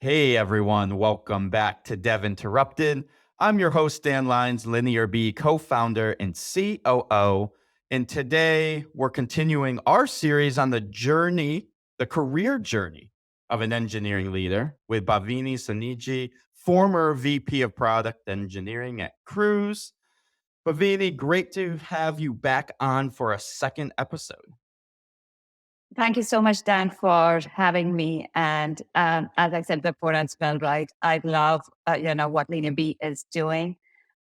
Hey everyone, welcome back to Dev Interrupted. I'm your host, Dan Lyons, Linear B co founder and COO. And today we're continuing our series on the journey, the career journey of an engineering leader with Bhavini Soneji, former VP of Product Engineering at Cruise. Bhavini, great to have you back on for a second episode. Thank you so much, Dan, for having me. And as I said before as well, right, I love, what Linear B is doing,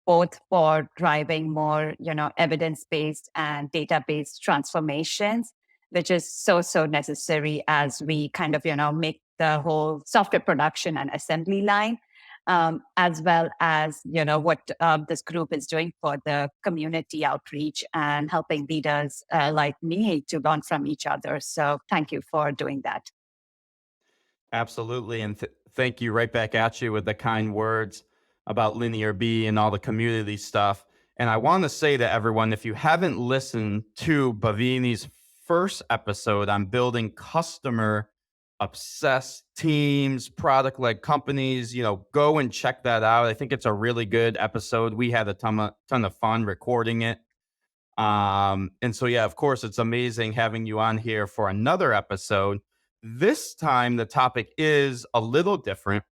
both for driving more, evidence-based and data-based transformations, which is so necessary as we kind of, make the whole software production and assembly line as well as what this group is doing for the community outreach and helping leaders like me to learn from each other. So thank you for doing that. Absolutely. And thank you right back at you with the kind words about Linear B and all the community stuff. And I want to say to everyone, if you haven't listened to Bhavini's first episode on building customer obsessed teams, product led companies, go and check that out. I think it's a really good episode. We had a ton of fun recording it. And so, yeah, of course, it's amazing having you on here for another episode. This time, the topic is a little different.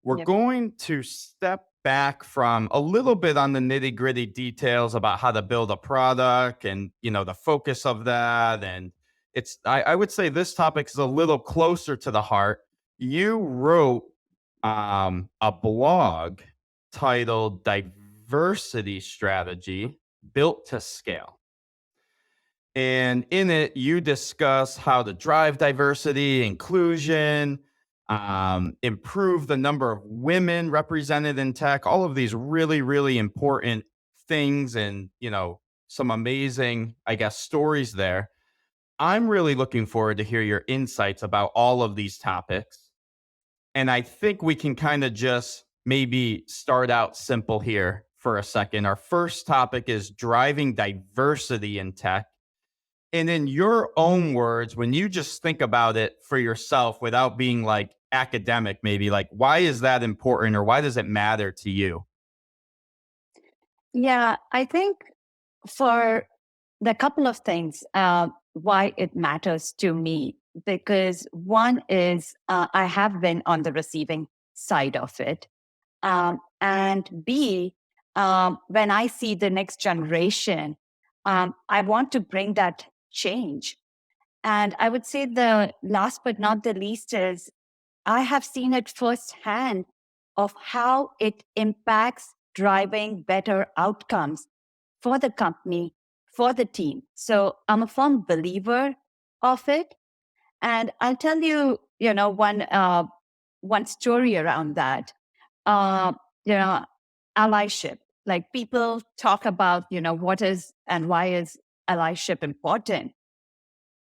We're Yep. going to step back from a little bit on the nitty gritty details about how to build a product and, the focus of that. And I would say this topic is a little closer to the heart. You wrote a blog titled Diversity Strategy Built to Scale. And in it, you discuss how to drive diversity, inclusion, improve the number of women represented in tech, all of these really, really important things and, some amazing, I guess, stories there. I'm really looking forward to hear your insights about all of these topics. And I think we can kind of just maybe start out simple here for a second. Our first topic is driving diversity in tech. And in your own words, when you just think about it for yourself without being like academic, maybe like, why is that important or why does it matter to you? Yeah, I think for the couple of things why it matters to me, because one is I have been on the receiving side of it. And B, when I see the next generation, I want to bring that change. And I would say the last but not the least is I have seen it firsthand of how it impacts driving better outcomes for the company, for the team. So I'm a firm believer of it. And I'll tell you, one story around that. Uh, you know, allyship. Like people talk about, what is and why is allyship important.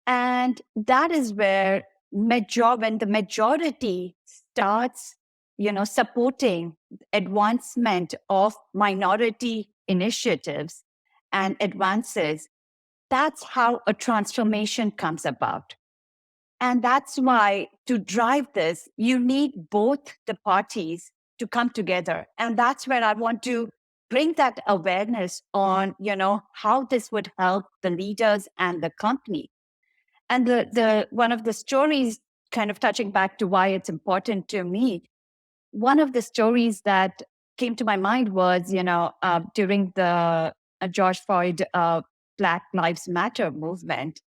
And that is where when the majority starts, supporting advancement of minority initiatives and advances, that's how a transformation comes about. And that's why to drive this, you need both the parties to come together. And that's where I want to bring that awareness on, how this would help the leaders and the company. And the one of the stories, kind of touching back to why it's important to me, one of the stories that came to my mind was, during the George Floyd Black Lives Matter movement.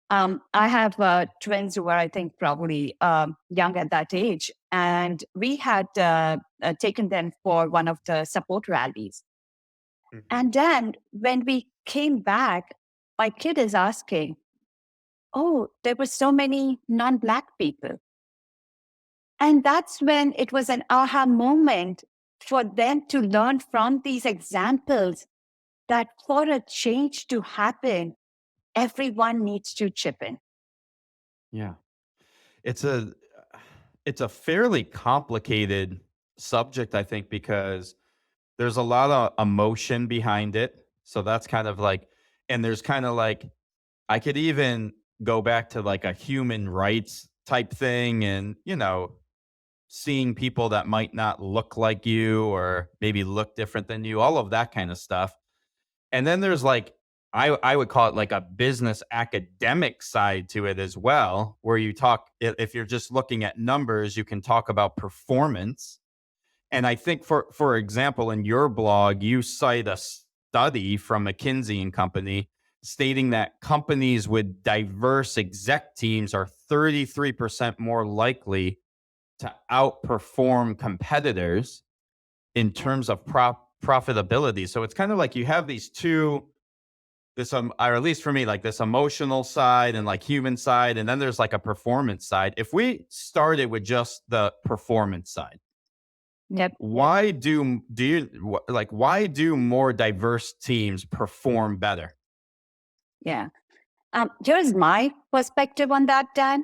I have twins who were, I think, probably young at that age, and we had taken them for one of the support rallies. Mhm. And then when we came back, my kid is asking, "Oh, there were so many non-Black people." And that's when it was an aha moment for them to learn from these examples that for a change to happen, everyone needs to chip in. Yeah. It's a it's a fairly complicated subject, I think, because there's a lot of emotion behind it. So that's kind of like, and there's kind of like, I could even go back to like a human rights type thing. And, seeing people that might not look like you or maybe look different than you, all of that kind of stuff. And then there's like, I would call it like a business academic side to it as well, where you talk, if you're just looking at numbers, you can talk about performance. And I think, for example, in your blog, you cite a study from McKinsey and Company stating that companies with diverse exec teams are 33% more likely to outperform competitors in Yep. terms of profitability. So it's kind of like you have these two, this or at least for me, like this emotional side and like human side, and then there's like a performance side. If we started with just the performance side, Yep. why do more diverse teams perform better? Yeah. Here's my perspective on that, Dan.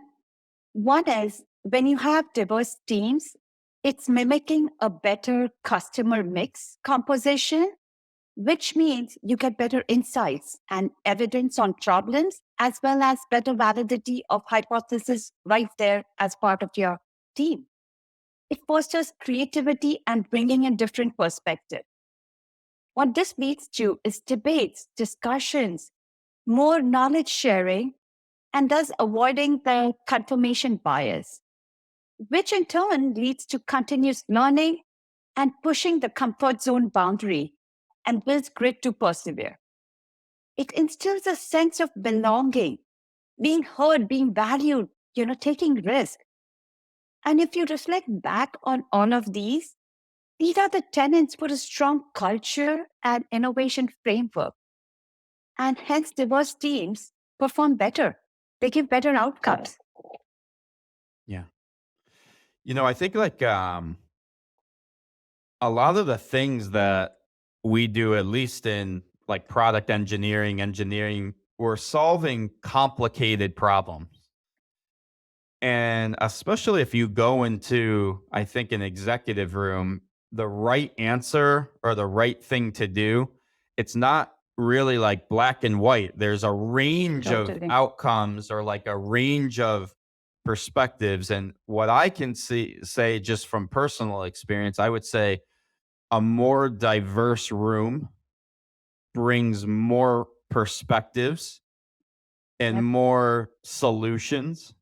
One is when you have diverse teams, it's mimicking a better customer mix composition, which means you get better insights and evidence on problems, as well as better validity of hypothesis right there as part of your team. It fosters creativity and bringing in different perspectives. What this leads to is debates, discussions, more knowledge sharing, and thus avoiding the confirmation bias, which in turn leads to continuous learning and pushing the comfort zone boundary and builds grit to persevere. It instills a sense of belonging, being heard, being valued, taking risk. And if you reflect back on all of these are the tenets for a strong culture and innovation framework. And hence, diverse teams perform better. They give better outcomes. Yeah. I think like a lot of the things that we do, at least in like product engineering, we're solving complicated problems. And especially if you go into, I think, an executive room, the right answer or the right thing to do, it's not really like black and white. There's a range of Totally. outcomes or like a range of perspectives. And what I can say just from personal experience, I would say a more diverse room brings more perspectives and Yep. more solutions,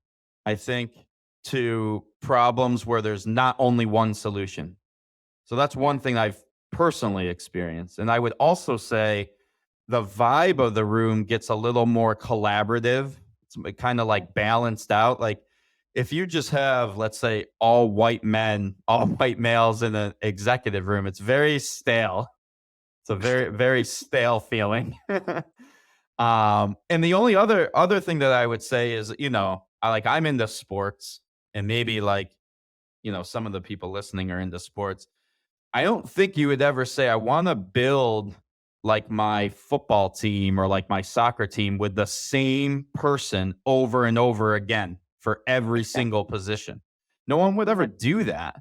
I think, to problems where there's not only one solution. So that's Yeah. one thing I've personally experienced. And I would also say the vibe of the room gets a little more collaborative. It's kind of like balanced out. Like if you just have, let's say, all white men, all white males in an executive room, it's very stale. It's a very, very stale feeling. And the only other thing that I would say is, I'm into sports, and maybe like, some of the people listening are into sports. I don't think you would ever say, I want to build like my football team or like my soccer team with the same person over and over again for every single Exactly. position. No one would ever Yep. do that.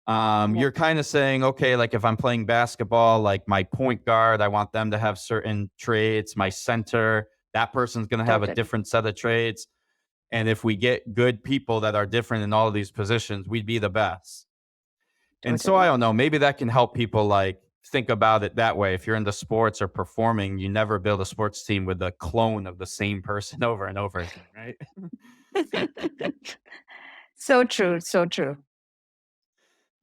Yep. You're kind of saying, okay, like if I'm playing basketball, like my point guard, I want them to have certain traits. My center, that person's going to have a Totally. different set of traits. And if we get good people that are different in all of these positions, we'd be the best. And so I Totally. don't know, maybe that can help people like think about it that way. If you're into sports or performing, you never build a sports team with a clone of the same person over and over again, right? So true. So true.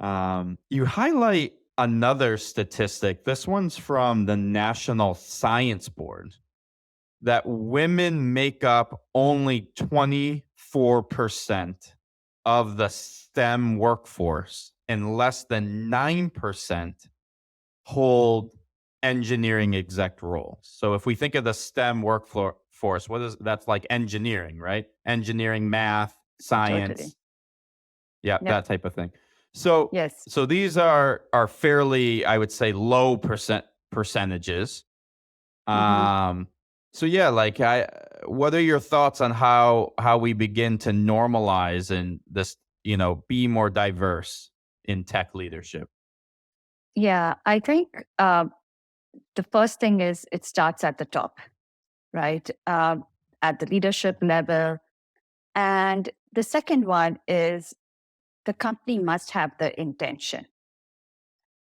You highlight another statistic. This one's from the National Science Board that women make up only 24% of the STEM workforce and less than 9% hold engineering exec roles. So if we think of the STEM workforce, that's like engineering, right? Engineering, math, Totally. science, yeah, Yep. that type of thing. So Yes. so these are fairly, I would say, low percentages. Hmm. Um, so yeah, like what are your thoughts on how we begin to normalize and this, be more diverse in tech leadership? Yeah. I think the first thing is it starts at the top, right? At the leadership level. And the second one is the company must have the intention.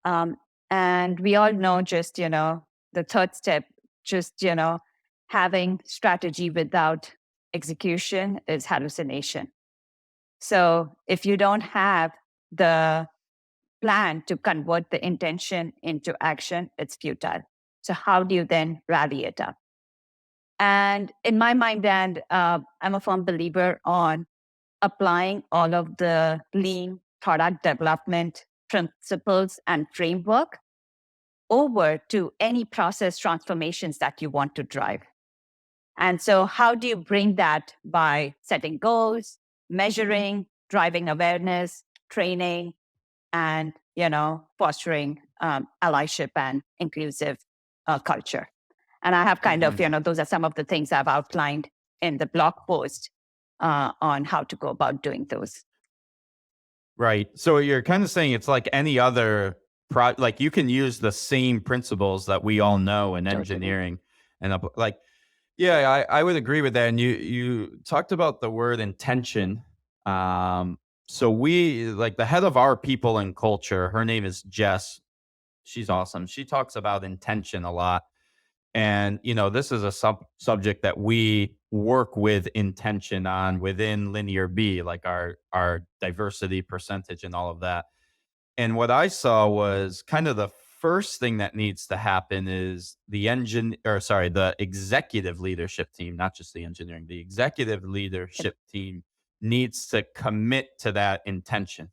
Um, and we all know just, the third step, just, having strategy without execution is hallucination. So if you don't have the plan to convert the intention into action, it's futile. So how do you then rally it up? And in my mind, and I'm a firm believer on applying all of the lean product development principles and framework over to any process transformations that you want to drive. And so, how do you bring that? By setting goals, measuring, driving awareness, training, and fostering allyship and inclusive culture. And I have kind of, those are some of the things I've outlined in the blog post on how to go about doing those. Right. So you're kind of saying it's like any other like you can use the same principles that we all know in Totally. engineering and like, yeah, I would agree with that. And you talked about the word intention. So we like the head of our people and culture, her name is Jess. She's awesome. She talks about intention a lot. And, this is a subject that we work with intention on within Linear B, like our diversity percentage and all of that. And what I saw was kind of the first thing that needs to happen is the executive leadership team, not just the engineering, the executive leadership team needs to commit to that intention.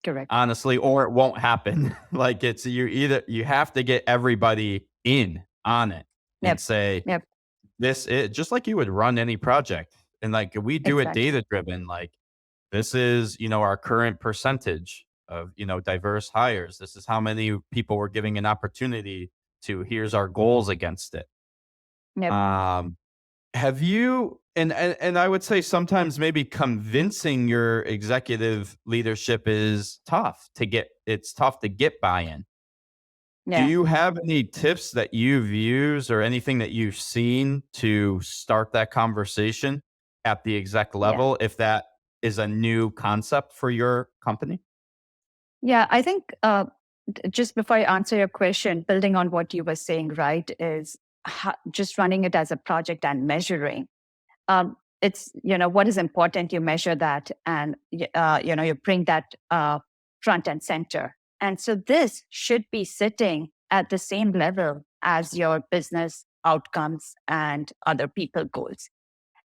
Correct. Honestly, or it won't happen. Like you have to get everybody in on it and Yep. say Yep. this is just like you would run any project. And like we do it Exactly. data driven, like this is, our current percentage of, diverse hires. This is how many people we're giving an opportunity to. Here's our goals against it. Yep. Have you and I would say sometimes maybe convincing your executive leadership is tough to get. It's tough to get buy-in. Do Yeah. you have any tips that you've used or anything that you've seen to start that conversation at the exec Yeah. level if that is a new concept for your company? Yeah. I think just before I answer your question, building on what you were saying, right, is just running it as a project and measuring. It's, what is important, you measure that and, you bring that front and center. And so this should be sitting at the same level as your business outcomes and other people goals.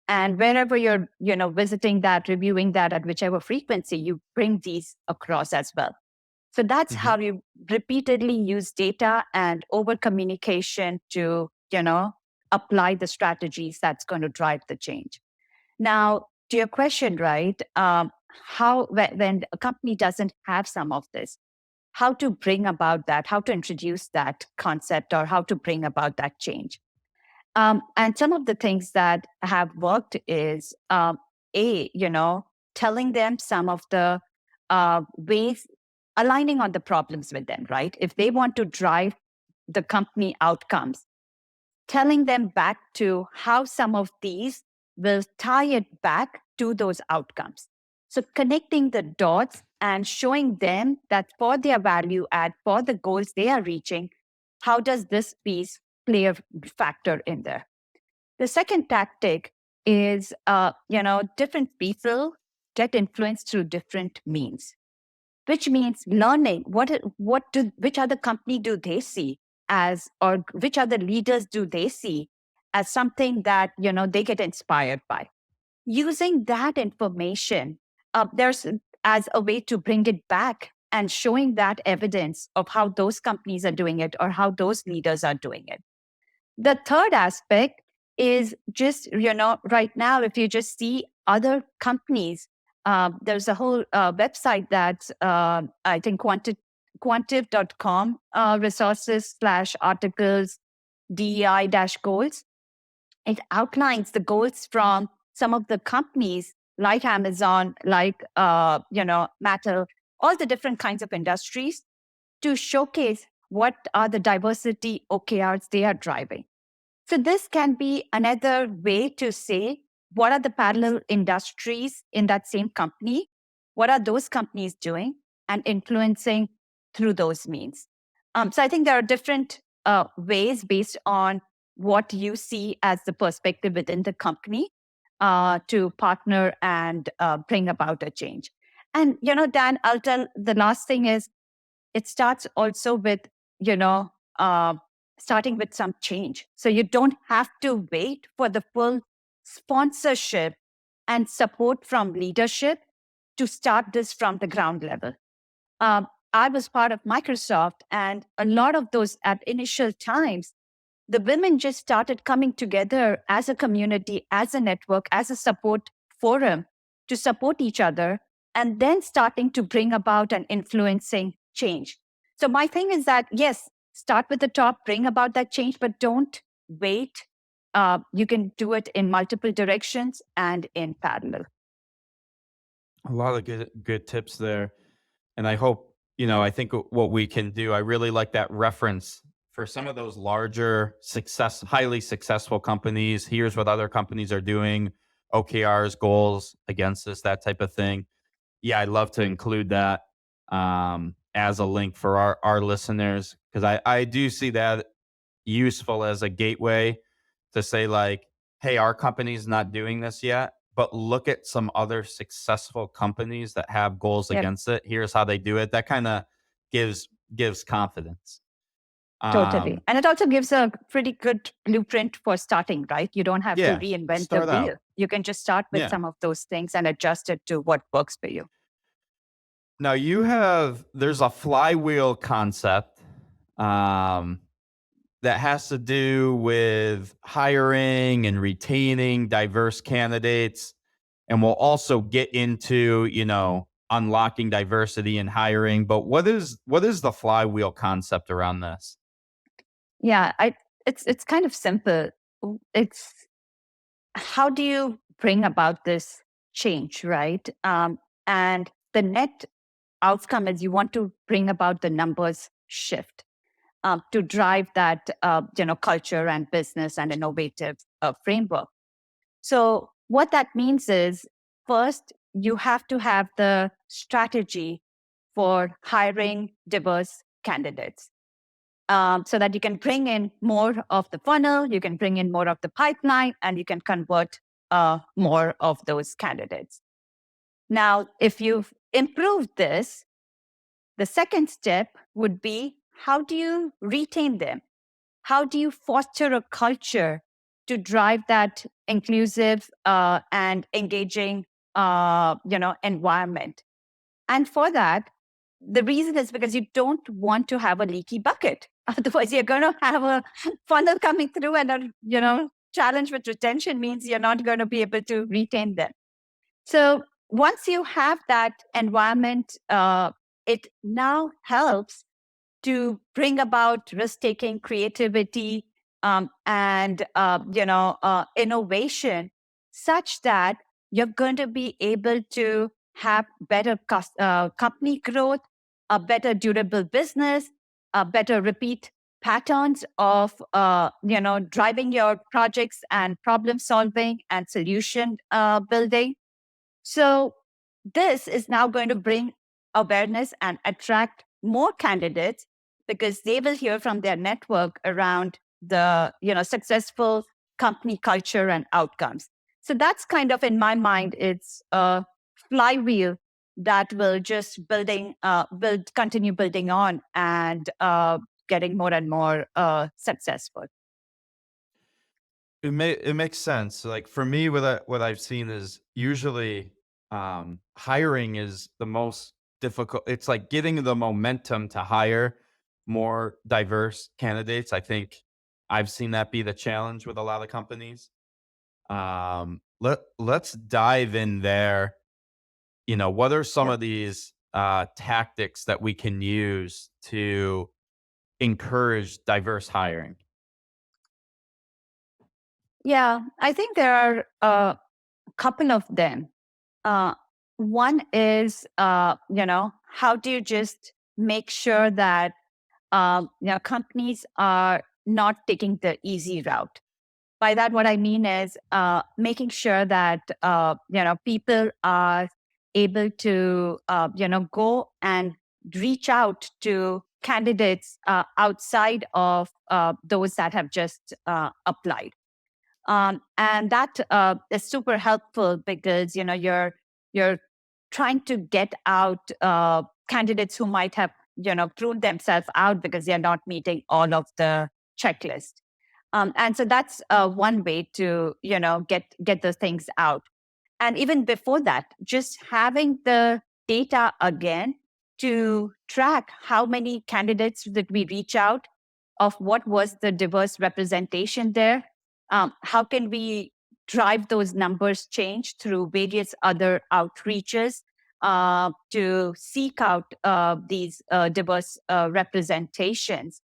And wherever you're, visiting that, reviewing that at whichever frequency, you bring these across as well. So that's Mhm. how you repeatedly use data and over communication to, apply the strategies that's going to drive the change. Now, to your question, right? How when a company doesn't have some of this, how to bring about that, how to introduce that concept, or how to bring about that change. And some of the things that have worked is telling them some of the ways, aligning on the problems with them, right? If they want to drive the company outcomes, telling them back to how some of these will tie it back to those outcomes. So connecting the dots and showing them that for their value add, for the goals they are reaching, how does this piece play a factor in there? The second tactic is, different people get influenced through different means, which means learning which other company do they see as, or which other leaders do they see as something that they get inspired by. Using that information, there's as a way to bring it back and showing that evidence of how those companies are doing it or how those leaders are doing it. The third aspect is just, right now, if you just see other companies, there's a whole website that I think quantive.com resources / articles DEI goals. It outlines the goals from some of the companies like Amazon, like, Mattel, all the different kinds of industries to showcase what are the diversity OKRs they are driving. So this can be another way to say what are the parallel industries in that same company what are those companies doing, and influencing through those means. So I think there are different ways based on what you see as the perspective within the company to partner and bring about a change. And, Dan, I'll tell the last thing is it starts also with, you know, uh, starting with some change. So you don't have to wait for the full sponsorship and support from leadership to start this from the ground level. I was part of Microsoft, and a lot of those at initial times, the women just started coming together as a community, as a network, as a support forum to support each other, and then starting to bring about an influencing change. So, my thing is that, yes, start with the top, bring about that change, but don't wait. You can do it in multiple directions and in parallel. A lot of good tips there. And I hope, I think what we can do, I really like that reference for some of those larger highly successful companies. Here's what other companies are doing, OKRs, goals against this, that type of thing. Yeah, I'd love to include that as a link for our listeners, because I do see that useful as a gateway to say, like, hey, our company's not doing this yet, but look at some other successful companies that have goals Yep, against it. Here's how they do it. That kind of gives confidence. totally. And it also gives a pretty good blueprint for starting, right? You don't have to Yeah, reinvent the start out. wheel. You can just start with Yeah. some of those things and adjust it to what works for you. Now there's a flywheel concept um, that has to do with hiring and retaining diverse candidates. And we'll also get into, unlocking diversity in hiring. But what is the flywheel concept around this? Yeah, it's kind of simple. It's how do you bring about this change, right? And the net outcome is you want to bring about the numbers shift to drive that culture and business and innovative framework. So what that means is first you have to have the strategy for hiring diverse candidates so that you can bring in more of the funnel, you can bring in more of the pipeline, and you can convert more of those candidates. Now, if you've improved this, the second step would be how do you retain them? How do you foster a culture to drive that inclusive and engaging, environment? And for that, the reason is because you don't want to have a leaky bucket. Otherwise, you're going to have a funnel coming through, and challenge with retention means you're not going to be able to retain them. So once you have that environment, it now helps to bring about risk-taking, creativity, and innovation, such that you're going to be able to have better company growth, a better durable business, a better repeat patterns of driving your projects and problem solving and solution building. So this is now going to bring awareness and attract more candidates because they will hear from their network around the successful company culture and outcomes. So that's kind of, in my mind, it's a flywheel that will just continue building on and getting more and more successful. It makes sense. Like for me, what I've seen is usually hiring is the most difficult. It's like getting the momentum to hire more diverse candidates. I think I've seen that be the challenge with a lot of companies. Let's dive in there. What are some Yep. of these tactics that we can use to encourage diverse hiring? Yeah, I think there are a couple of them. Uh, One is, how do you just make sure that companies are not taking the easy route? By that, what I mean is making sure that people are able to, go and reach out to candidates outside of those that have just applied. And that is super helpful because you're trying to get out candidates who might have pruned themselves out because they're not meeting all of the checklist. And so that's one way to get those things out. And even before that, just having the data again to track how many candidates did we reach out, of what was the diverse representation there. How can we drive those numbers change through various other outreaches to seek out these diverse representations,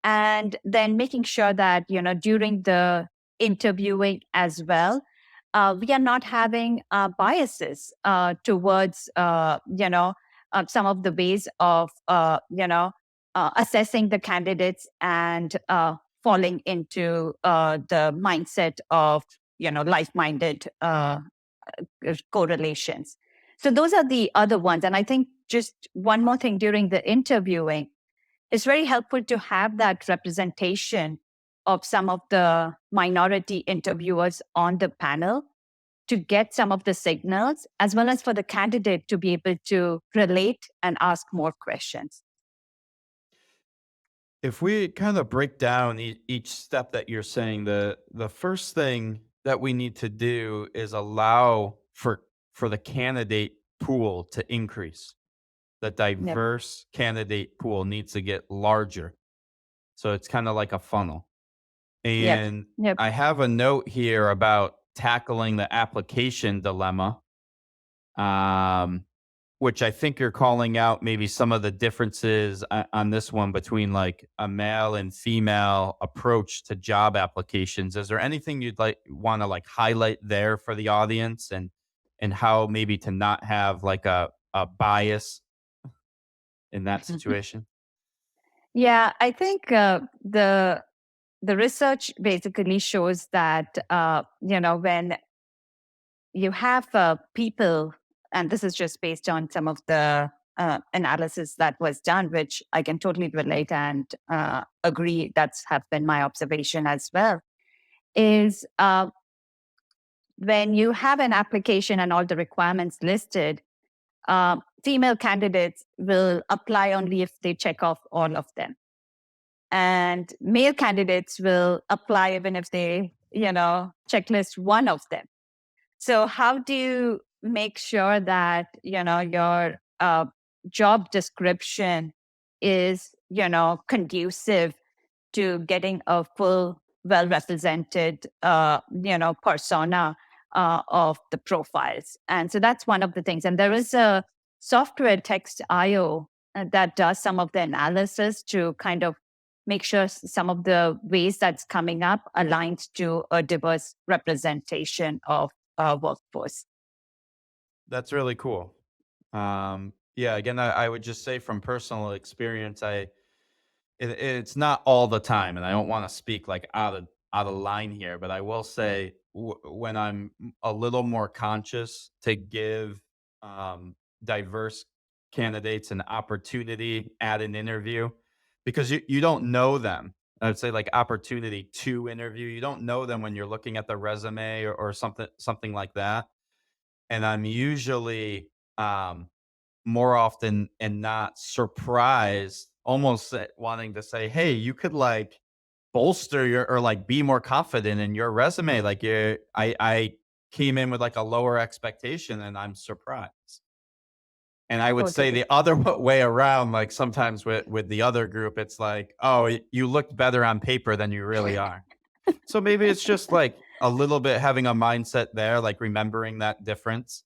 and then making sure that during the interviewing as well, we are not having biases towards some of the ways of assessing the candidates and falling into the mindset of like-minded correlations. So those are the other ones. And I think just one more thing, during the interviewing, it's very helpful to have that representation of some of the minority interviewers on the panel to get some of the signals, as well as for the candidate to be able to relate and ask more questions. If we kind of break down each step that you're saying, the first thing that we need to do is allow for the candidate pool to increase. The Yep. diverse candidate pool needs to get larger. So it's kind of like a funnel. Yep. And Yep. I have a note here about tackling the application dilemma, um, which I think you're calling out maybe some of the differences on this one between like a male and female approach to job applications. Is there anything you'd like want to like highlight there for the audience, and how maybe to not have like a bias in that situation? Yeah, I think the research basically shows that when you have people, and this is just based on some of the analysis that was done, which I can totally relate and agree. That's have been my observation as well. Is when you have an application and all the requirements listed, female candidates will apply only if they check off all of them. And male candidates will apply even if they, checklist one of them. So how do you make sure that, your job description is, conducive to getting a full, well-represented, persona of the profiles? And so that's one of the things. And there is a software, Text IO, that does some of the analysis to kind of make sure some of the ways that's coming up aligns to a diverse representation of workforce. That's really cool. Yeah, again, I would just say from personal experience, it's not all the time, and I don't want to speak like out of line here, but I will say when I'm a little more conscious to give diverse candidates an opportunity at an interview, because you don't know them. I'd say like opportunity to interview. You don't know them when you're looking at the resume or something like that. And I'm usually um, more often and not surprised, almost wanting to say, "Hey, you could like bolster your or like be more confident in your resume." Like I came in with like a lower expectation, and I'm surprised. And I would say Totally. the other way around, like sometimes with the other group, it's like, "Oh, you looked better on paper than you really are." So maybe it's just like a little bit having a mindset there, like remembering that difference.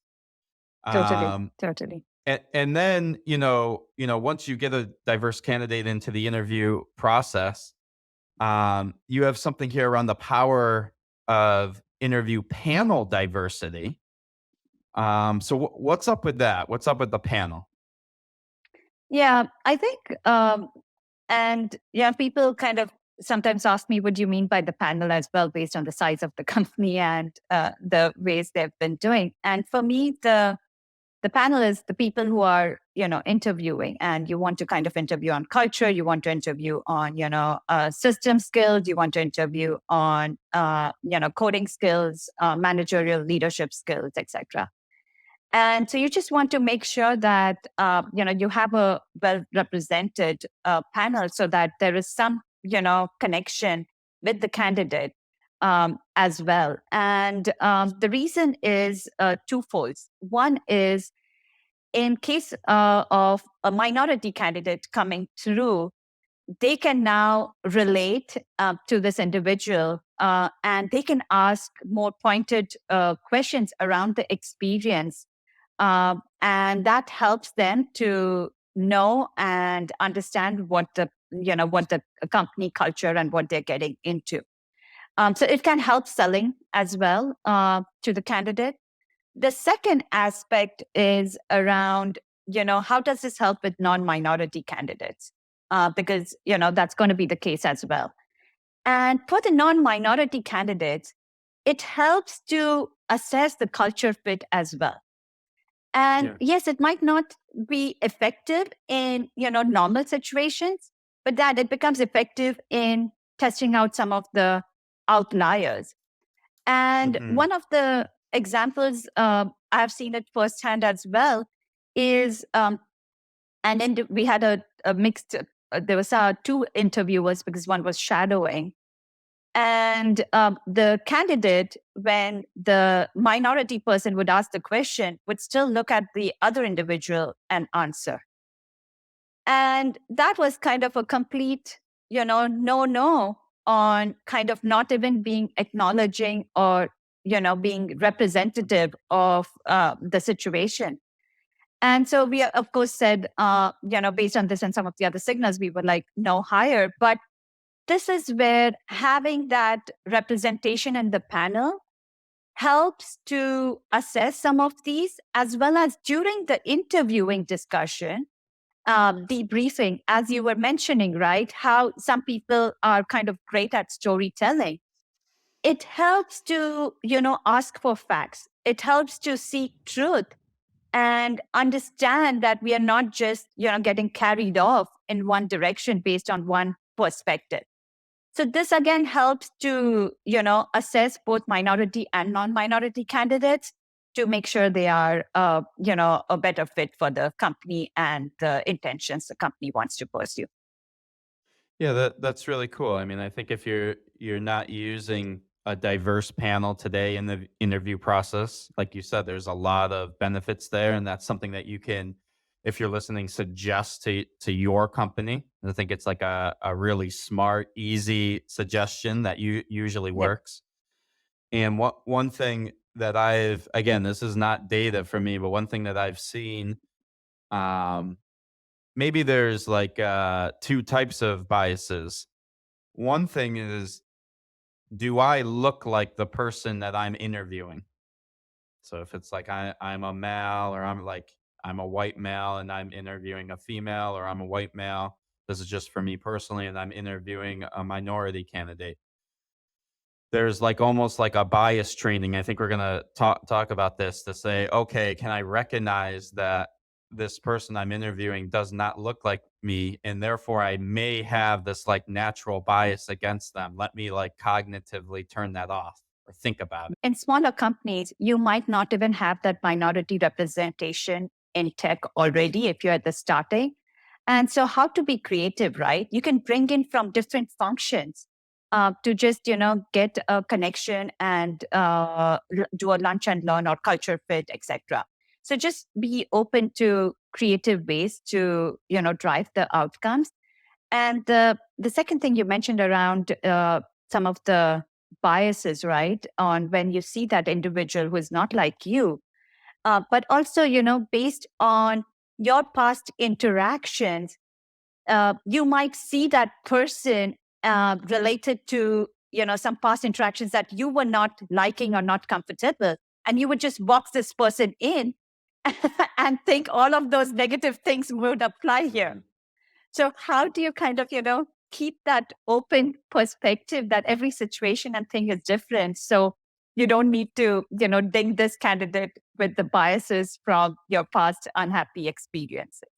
Totally. Um, Totally. and then, once you get a diverse candidate into the interview process, you have something here around the power of interview panel diversity. So what's up with that? What's up with the panel? Yeah, I think, and yeah, people kind of sometimes ask me, what do you mean by the panel as well, based on the size of the company and the ways they've been doing. And for me, the the panel is the people who are, interviewing, and you want to kind of interview on culture, you want to interview on, system skills, you want to interview on, coding skills, managerial leadership skills, etc. And so you just want to make sure that, you have a well represented panel so that there is some, connection with the candidate as well. And the reason is twofold. One is in case of a minority candidate coming through, they can now relate to this individual and they can ask more pointed questions around the experience. And that helps them to know and understand what the company culture and what they're getting into. So it can help selling as well to the candidate. The second aspect is around, how does this help with non-minority candidates? Because, that's going to be the case as well. And for the non-minority candidates, it helps to assess the culture fit as well. And yes, it might not be effective in, normal situations, but that it becomes effective in testing out some of the outliers. And one of the examples I've seen it firsthand as well is, and then we had a mixed, there was two interviewers because one was shadowing. And the candidate, when the minority person would ask the question, would still look at the other individual and answer. And that was kind of a complete, no on kind of not even being acknowledging or, being representative of the situation. And so we, of course, said, based on this and some of the other signals, we were like, no hire. But this is where having that representation in the panel helps to assess some of these, as well as during the interviewing discussion, debriefing, as you were mentioning, right? How some people are kind of great at storytelling. It helps to, ask for facts. It helps to seek truth and understand that we are not just, getting carried off in one direction based on one perspective. So this again helps to, assess both minority and non-minority candidates to make sure they are, a better fit for the company and the intentions the company wants to pursue. Yeah, that's really cool. I mean, I think if you're not using a diverse panel today in the interview process, like you said, there's a lot of benefits there, and that's something that you can, if you're listening, suggest to your company. I think it's like a really smart, easy suggestion that usually Yep. works. And one thing that I've, again, this is not data for me, but one thing that I've seen, um, maybe there's like two types of biases. One thing is, do I look like the person that I'm interviewing? So if it's like I'm a male, or I'm a white male and I'm interviewing a female, or I'm a white male, this is just for me personally, and I'm interviewing a minority candidate. There's like almost like a bias training. I think we're gonna talk about this to say, okay, can I recognize that this person I'm interviewing does not look like me, and therefore I may have this like natural bias against them. Let me like cognitively turn that off or think about it. In smaller companies, you might not even have that minority representation in tech already if you're at the starting. And so how to be creative, right? You can bring in from different functions to just, get a connection and do a lunch and learn or culture fit, etc. So just be open to creative ways to, drive the outcomes. And the second thing you mentioned around some of the biases, right? On when you see that individual who is not like you, but also, based on your past interactions, you might see that person related to, some past interactions that you were not liking or not comfortable. And you would just box this person in and think all of those negative things would apply here. So how do you kind of, keep that open perspective that every situation and thing is different? So You don't need to, ding this candidate with the biases from your past unhappy experiences.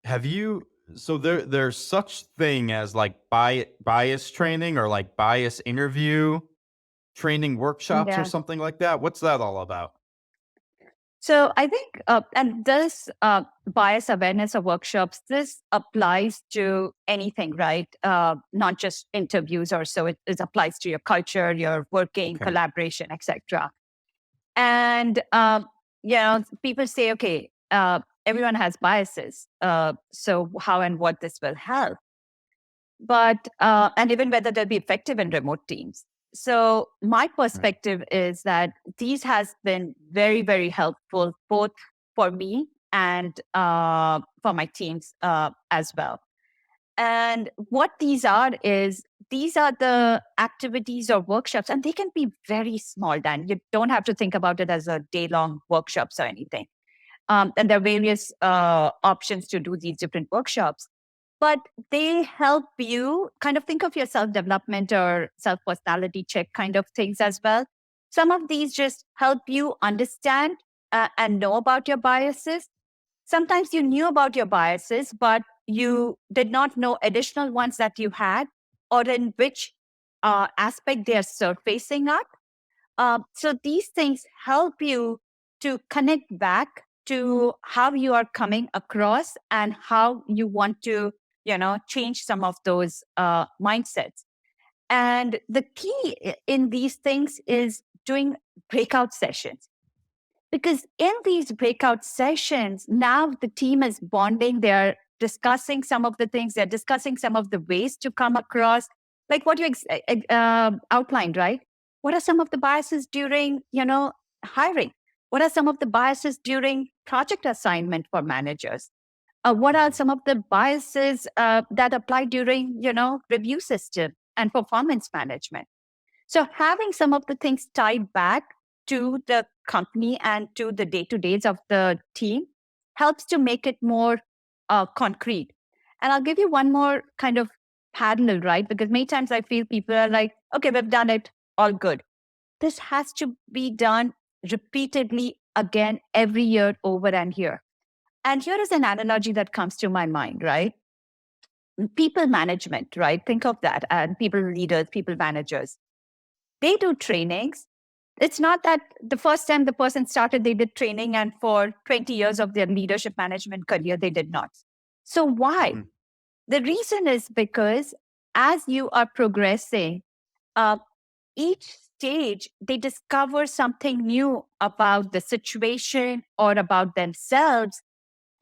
Have you so there's such thing as like bias training or like bias interview training workshops or Yeah. something like that? What's that all about? So I think, and this bias awareness of workshops, this applies to anything, right? Not just interviews or so. It applies to your culture, your working, Okay. collaboration, etc. And people say, okay, everyone has biases. So how and what this will help? But and even whether they'll be effective in remote teams. So my Right. perspective is that these has been very, very helpful both for me and for my teams as well. And what these are is these are the activities or workshops, and they can be very small, Dan. You don't have to think about it as a day-long workshops or anything. And there are various options to do these different workshops, but they help you kind of think of your self development or self personality check kind of things as well. Some of these just help you understand and know about your biases. Sometimes you knew about your biases, but you did not know additional ones that you had or in which aspect they are surfacing up. So these things help you to connect back to how you are coming across and how you want to, change some of those mindsets. And the key in these things is doing breakout sessions. Because in these breakout sessions, now the team is bonding, they're discussing some of the things, they're discussing some of the ways to come across, like what you outlined, right? What are some of the biases during, hiring? What are some of the biases during project assignment for managers? What are Mhm. some of the biases that apply during, review system and performance management? So having some of the things tied back to the company and to the day to days of the team helps to make it more concrete. And I'll give you one more kind of parallel, right? Because many times I feel people are like, okay, we've done it, all good. This has to be done repeatedly again every year over and here. And here is an analogy that comes to my mind, right? People management, right? Think of that. And people leaders, people managers, they do trainings. It's not that the first time the person started, they did training, and for 20 years of their leadership management career, they did not. So, why? Mhm. The reason is because as you are progressing, uh, each stage, they discover something new about the situation or about themselves,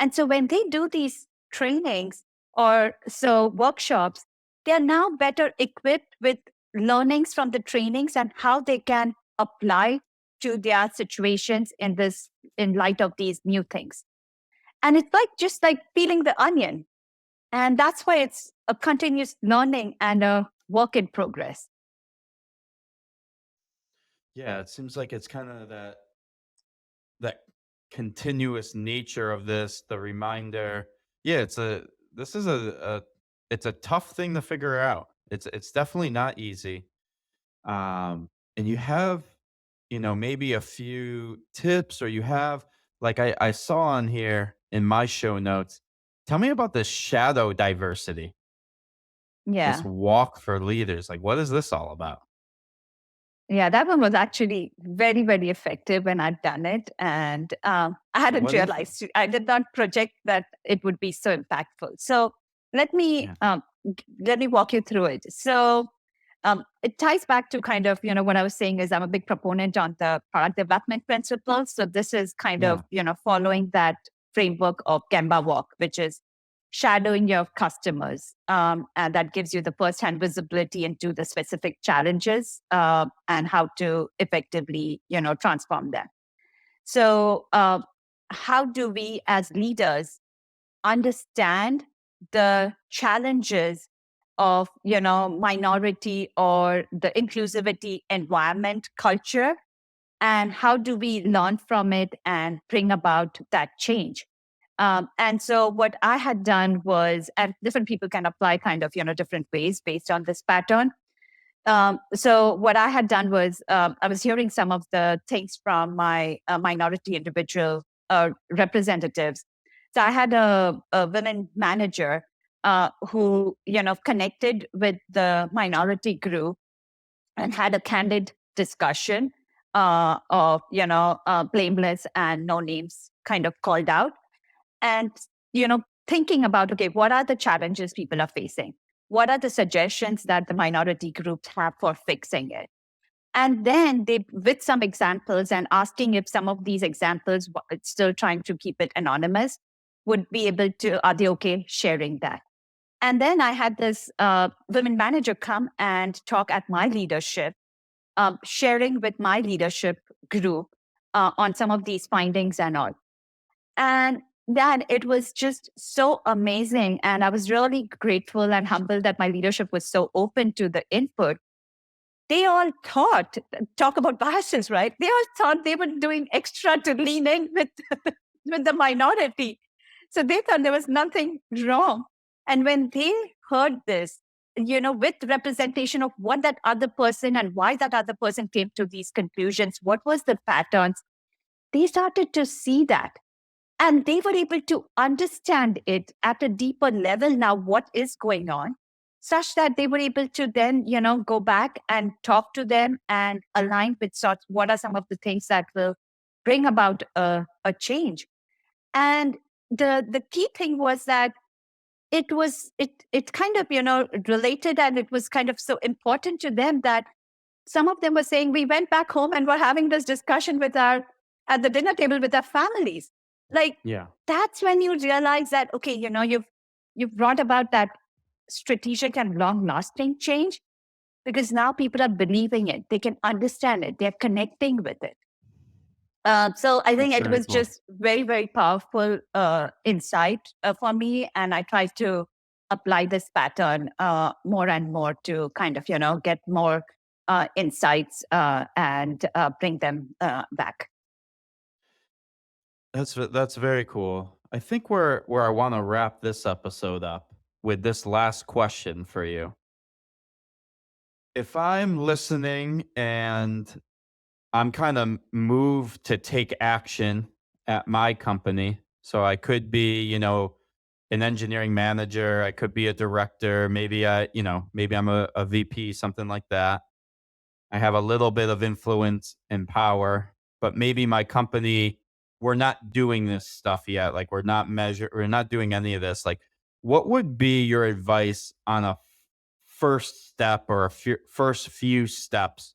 and so when they do these trainings or so workshops, they are now better equipped with learnings from the trainings and how they can apply to their situations in light of these new things. And it's like just like peeling the onion. And that's why it's a continuous learning and a work in progress. Yeah, it seems like it's kind of that continuous nature of this, the reminder. Yeah, this is a it's a tough thing to figure out. It's definitely not easy. And you have, maybe a few tips or you have like I saw on here in my show notes. Tell me about this shadow diversity, this Yeah. walk for leaders. Like what is this all about? Yeah, that one was actually very, very effective when I'd done it. And I hadn't What is realized, I did not project that it would be so impactful. So let me yeah. let me walk you through it. So it ties back to kind of, what I was saying is I'm a big proponent on the product development principles. So this is kind of, Yeah. following that framework of Gemba walk, which is shadowing your customers. And that gives you the first-hand visibility into the specific challenges and how to effectively, transform them. So how do we as leaders understand the challenges of, minority or the inclusivity environment culture, and how do we learn from it and bring about that change? And so what I had done was, and different people can apply kind of, different ways based on this pattern. So what I had done was I was hearing some of the things from my minority individual representatives. So I had a women manager who, connected with the minority group and had a candid discussion of, blameless and no names kind of called out. And, thinking about, okay, what are the challenges people are facing? What are the suggestions that the minority groups have for fixing it? And then they, with some examples and asking if some of these examples, still trying to keep it anonymous, would be able to, are they okay sharing that? And then I had this women manager come and talk at my leadership, sharing with my leadership group on some of these findings and all. And then it was just so amazing. And I was really grateful and humbled that my leadership was so open to the input. They all thought, talk about biases, right? They all thought they were doing extra to lean in with, with the minority. So they thought there was nothing wrong. And when they heard this, with representation of what that other person and why that other person came to these conclusions, what was the patterns, they started to see that. And they were able to understand it at a deeper level now, what is going on, such that they were able to then, go back and talk to them and align with sorts what are some of the things that will bring about a change. And the key thing was that it kind of, related, and it was kind of so important to them that some of them were saying, we went back home and were having this discussion at the dinner table with our families. Like, Yeah. that's when you realize that, okay, you've brought about that strategic and long lasting change, because now people are believing it. They can understand it. They're connecting with it. So I think That's it very was cool. just very, very powerful insight for me. And I try to apply this pattern more and more to kind of, get more insights and bring them back. That's very cool. I think where I want to wrap this episode up with this last question for you. If I'm listening and I'm kind of moved to take action at my company, so I could be, an engineering manager, I could be a director, maybe I'm a VP, something like that. I have a little bit of influence and power, but maybe my company, we're not doing this stuff yet. Like we're not doing any of this. Like, what would be your advice on a first step or first few steps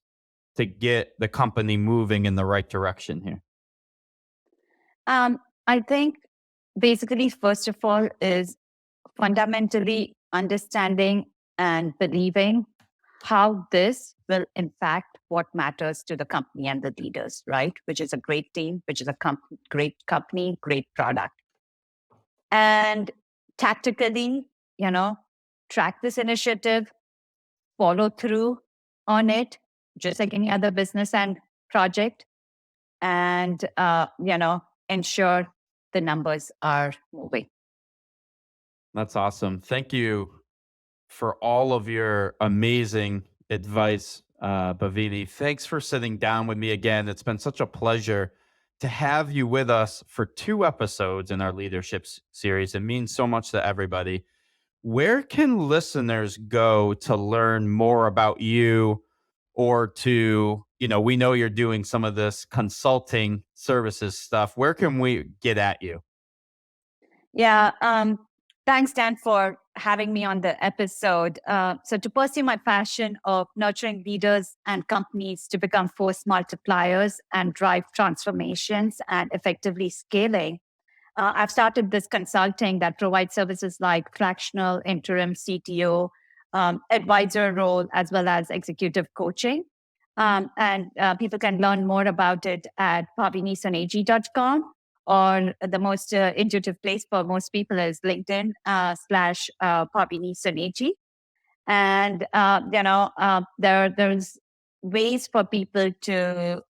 to get the company moving in the right direction here? I think basically, first of all, is fundamentally understanding and believing how this will impact what matters to the company and the leaders, right? Which is a great team, which is a great company, great product. And tactically, track this initiative, follow through on it, just like any other business and project, and, ensure the numbers are moving. That's awesome. Thank you for all of your amazing advice, Bhavini. Thanks for sitting down with me again. It's been such a pleasure to have you with us for 2 episodes in our series. It means so much to everybody. Where can listeners go to learn more about you or we know you're doing some of this consulting services stuff. Where can we get at you? Yeah. Thanks, Dan, for having me on the episode. So, to pursue my passion of nurturing leaders and companies to become force multipliers and drive transformations and effectively scaling, I've started this consulting that provides services like fractional, interim, CTO, advisor role, as well as executive coaching. And people can learn more about it at bhavinisoneji.com, or the most intuitive place for most people is LinkedIn slash Bhavini Soneji. And, there's ways for people to,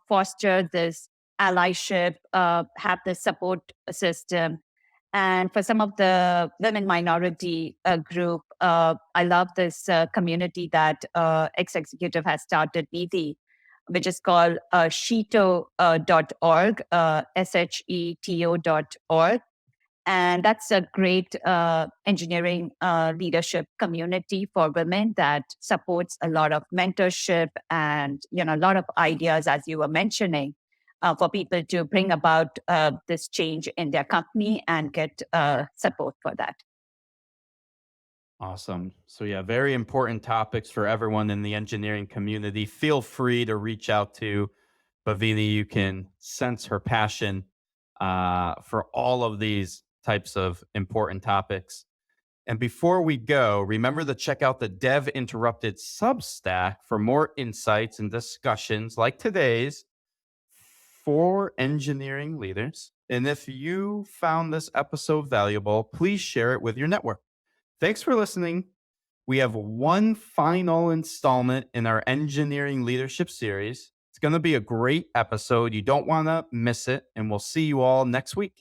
foster this allyship, have the support system, And for some of the women minority group, I love this community that ex-executive has started, Neeti, which is called sheto.org, sheto.org. And that's a great engineering leadership community for women that supports a lot of mentorship and a lot of ideas, as you were mentioning, for people to bring about this change in their company and get support for that. Awesome. So, yeah, very important topics for everyone in the engineering community. Feel free to reach out to Bhavini. You can sense her passion for all of these types of important topics. And before we go, remember to check out the Dev Interrupted Substack for more insights and discussions like today's for engineering leaders. And if you found this episode valuable, please share it with your network. Thanks for listening. We have one final installment in our engineering leadership series. It's going to be a great episode. You don't want to miss it. And we'll see you all next week.